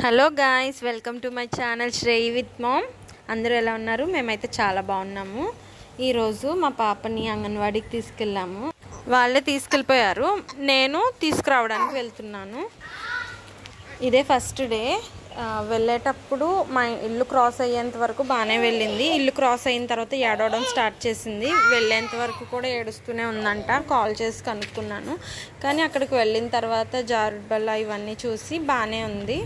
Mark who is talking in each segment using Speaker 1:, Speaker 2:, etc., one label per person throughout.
Speaker 1: Hello guys, welcome to my channel Shreyi with mom. అందరూ ఎలా ఉన్నారు? మేమైతే చాలా బాగున్నాము. ఈరోజు మా పాపని అంగన్వాడీకి తీసుకెళ్ళాము. వాళ్ళే తీసుకెళ్ళిపోయారు, నేను తీసుకురావడానికి వెళ్తున్నాను. ఇదే ఫస్ట్ డే. వెళ్ళేటప్పుడు మా ఇల్లు క్రాస్ అయ్యేంత వరకు బాగానే వెళ్ళింది. ఇల్లు క్రాస్ అయిన తర్వాత ఏడవడం స్టార్ట్ చేసింది. వెళ్ళేంత వరకు కూడా ఏడుస్తూనే ఉందంట. కాల్ చేసి కనుక్కున్నాను, కానీ అక్కడికి వెళ్ళిన తర్వాత జారుడు బల్ల ఇవన్నీ చూసి బాగానే ఉంది.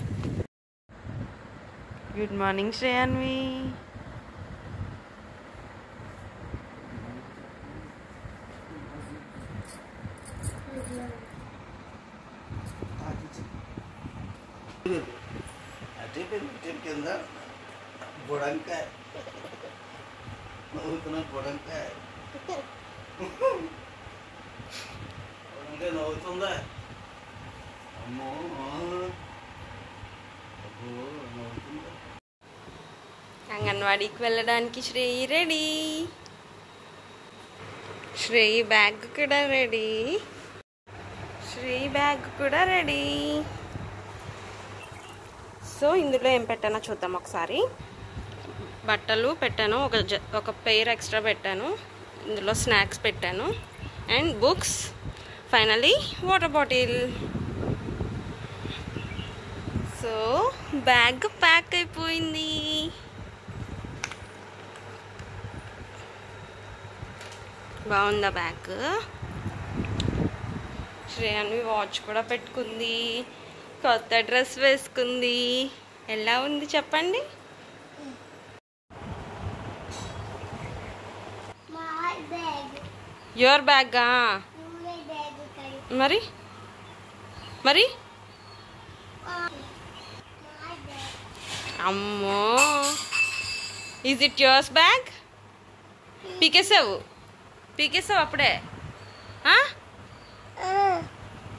Speaker 1: Good morning Shreyanvi.
Speaker 2: కింద బుడంకాయ నవ్వుతున్నా, బుడంకాయ బుడంకాయ నవ్వుతుందా? అమ్మో నవ్వుతుందా?
Speaker 1: అంగన్వాడీకి వెళ్ళడానికి శ్రేయి రెడీ. శ్రేయి బ్యాగ్ కూడా రెడీ. శ్రేయి బ్యాగ్ కూడా రెడీ. సో ఇందులో ఏం పెట్టానో చూద్దాం ఒకసారి. బట్టలు పెట్టాను, ఒక పెయిర్ ఎక్స్ట్రా పెట్టాను. ఇందులో స్నాక్స్ పెట్టాను and books. Finally water bottle. So bag pack అయిపోయింది. బాగుందా బ్యాగ్? శ్రేయాన్వి వాచ్ కూడా పెట్టుకుంది, కొత్త డ్రెస్ వేసుకుంది. ఎలా ఉంది చెప్పండి? యువర్ బ్యాగా? మరి మరి అమ్మో, ఈజ్ ఇట్ యువర్స్ బ్యాగ్? పీకేసావు అప్పుడే.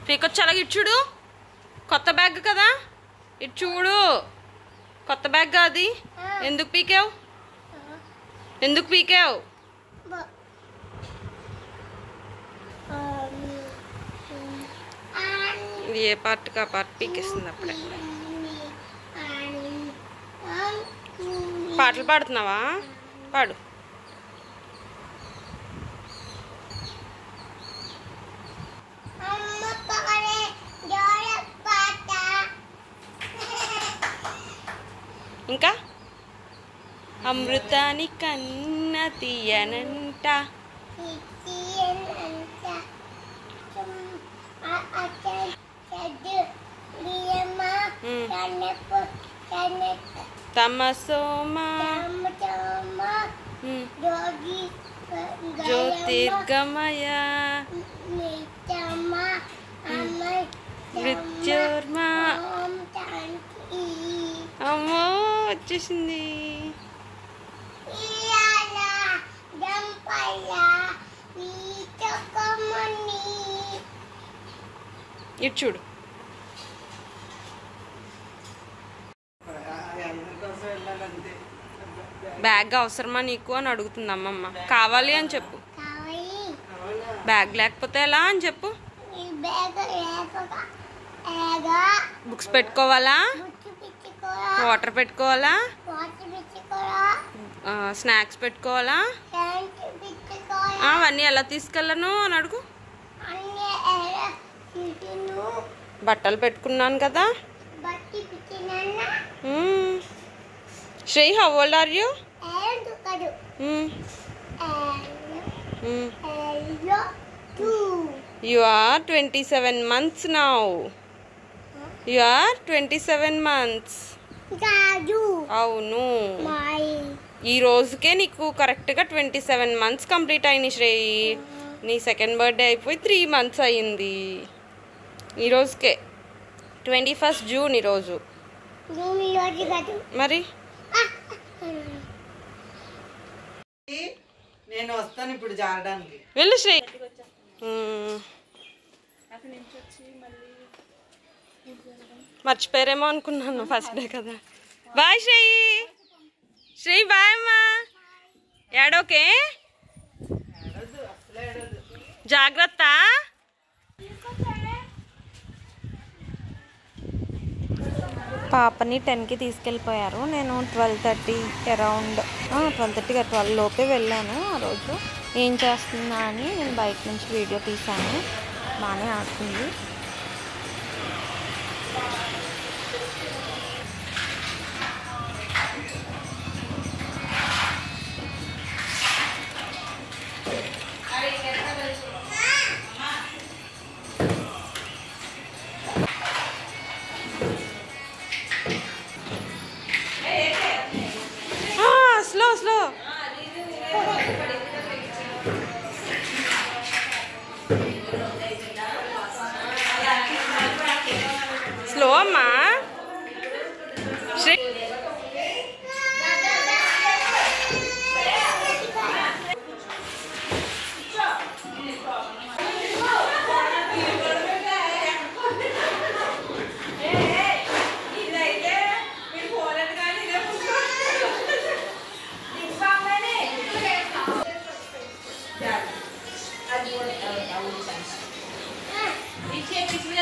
Speaker 1: పీకొచ్చి అలాగే ఇటు చూడు. కొత్త బ్యాగ్ కదా, ఇటు చూడు. కొత్త బ్యాగ్ అది. ఎందుకు పీకావు? ఏ పార్ట్కి ఆ పార్ట్ పీకేస్తుంది అప్పుడే. పాటలు పాడుతున్నావా? పాడు. ఇంకా అమృతాని కన్న తీయనంట. తమసోమా జ్యోతిర్గమయ మృత్యోర్మా. అమ్మో వచ్చేసింది. ఇటు చూడు. బ్యాగ్ అవసరమా నీకు అని అడుగుతుంది అమ్మమ్మ. కావాలి అని చెప్పు. బ్యాగ్ లేకపోతే ఎలా అని చెప్పు. బుక్స్ పెట్టుకోవాలా? వాటర్ పెట్టుకోవాలా? స్నాక్స్ పెట్టుకోవాలా? అవన్నీ ఎలా తీసుకెళ్ళను అని అడుగు. బట్టలు పెట్టుకున్నాను కదా. Shreyi, how old are you? You are 27 months now. You are 27 months. అవును, ఈ రోజుకే నీకు కరెక్ట్గా 27 months కంప్లీట్ అయినాయి శ్రేయి. నీ సెకండ్ బర్త్డే అయిపోయి 3 months అయ్యింది. ఈ రోజుకే 21st June ఈరోజు. మరి
Speaker 3: నేను వస్తాను ఇప్పుడు జారడానికి.
Speaker 1: వెళ్ళు శ్రీ. మర్చిపోయారేమో అనుకున్నాను, ఫస్ట్ డే కదా. బాయ్ శ్రేయి. బాయ్ అమ్మా. ఏడోకే, జాగ్రత్త. పాపని 10కి తీసుకెళ్ళిపోయారు. నేను 12:30 అరౌండ్ 12:30 12 లోపే వెళ్ళాను. ఆ రోజు ఏం చేస్తుందా అని నేను బయట నుంచి వీడియో తీశాను. బాగానే ఆడుతుంది. స్లో స్లో స్లో అమ్మా.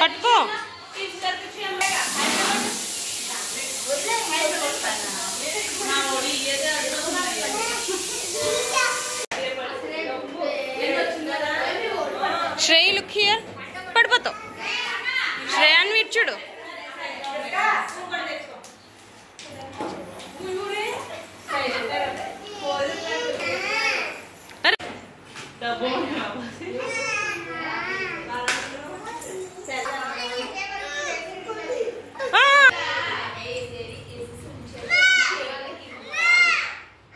Speaker 1: పట్టుకో. శ్రేయ్ లుక్ హియర్. పడిపోతావు. శ్రేయాన్ని వీడు చూడు.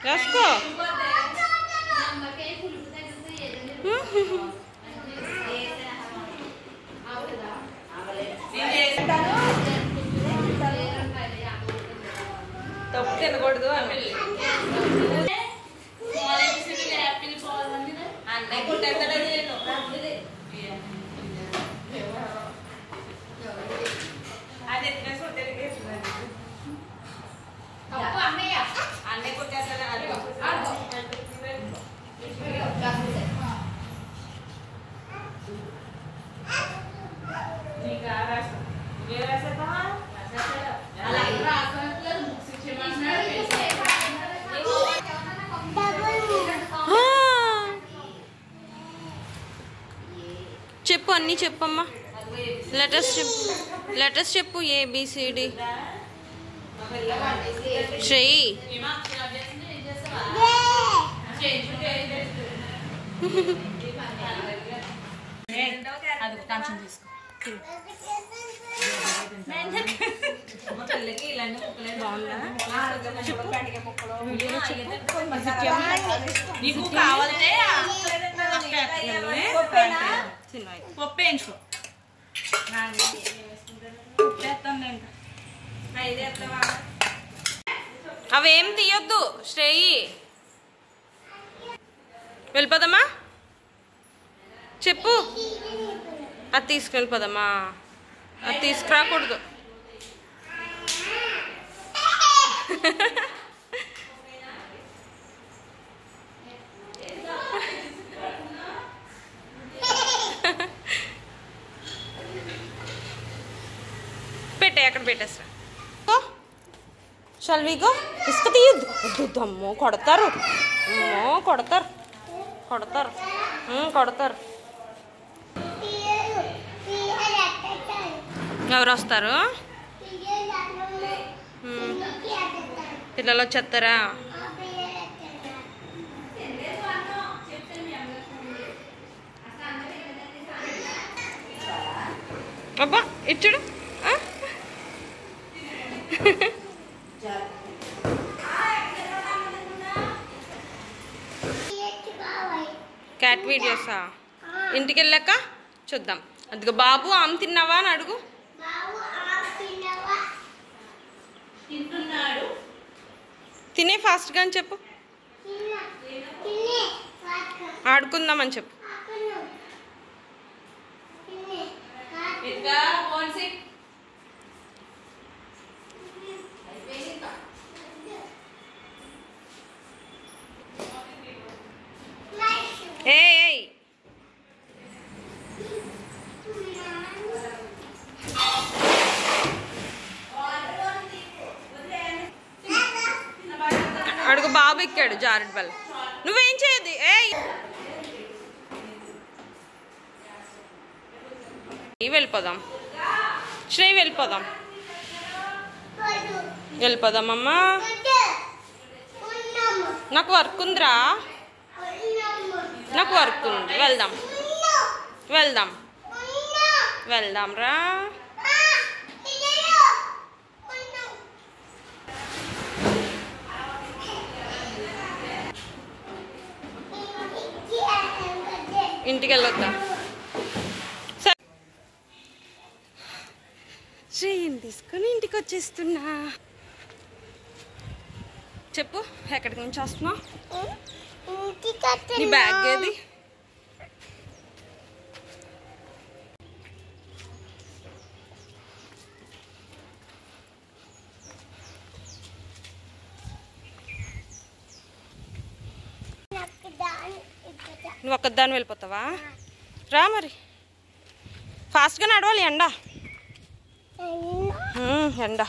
Speaker 1: రాసుకో.
Speaker 3: తప్పు తినకూడదు అని
Speaker 1: చెప్పు, అన్నీ చెప్పమ్మా. లెటర్స్ చెప్పు. ABCD. శ్రేయ్
Speaker 3: అది కొంచెం తీసుకో. నీకు కావాలంటే పప్పు వేయించుకో.
Speaker 1: అవేం తీయొద్దు శ్రేయి. వెళ్ళిపోదామా? చెప్పు. అది తీసుకెళ్ళిపోదామా? అది తీసుకురాకూడదు. పెట్టే, అక్కడ పెట్టేస్తా. Shall we go? ఇసుక తీయద్దు. వద్దు అమ్మో, కొడతారు. అమ్మో కొడతారు. కొడతారు. ఎవరు వస్తారు? పిల్లలు వచ్చేస్తారా? అబ్బా ఇచ్చుడు. క్యాట్ వీడియోసా? ఇంటికి వెళ్ళాక చూద్దాం. అదిగో బాబు ఆమె తిన్నావా అని అడుగు. తినే ఫాస్ట్గా అని చెప్పు. ఆడుకుందామని చెప్పు. ఏయ్ అడుగు బాబు ఎక్కాడు జారుడు బల్ల. నువ్వేం చేయదు. వెళ్ళిపోదాం శ్రీ, వెళ్ళిపోదాం వెళ్ళిపోదామమ్మా. నాకు వర్క్ ఉందిరా, నాకు వర్క్ ఉంది. వెళ్దాం వెళ్దాం వెళ్దాం రా. ఇంటికి వెళ్ళొద్దా? సరే శ్రేయని తీసుకొని ఇంటికి వచ్చేస్తున్నా. చెప్పు, ఎక్కడికి నుంచి వస్తున్నావు? నీ బ్యాగ్ ఏది? నువ్వు ఒక్కదాన్ని వెళ్ళిపోతావా? రా మరి, ఫాస్ట్గా నడవాలి. ఎండ ఎండ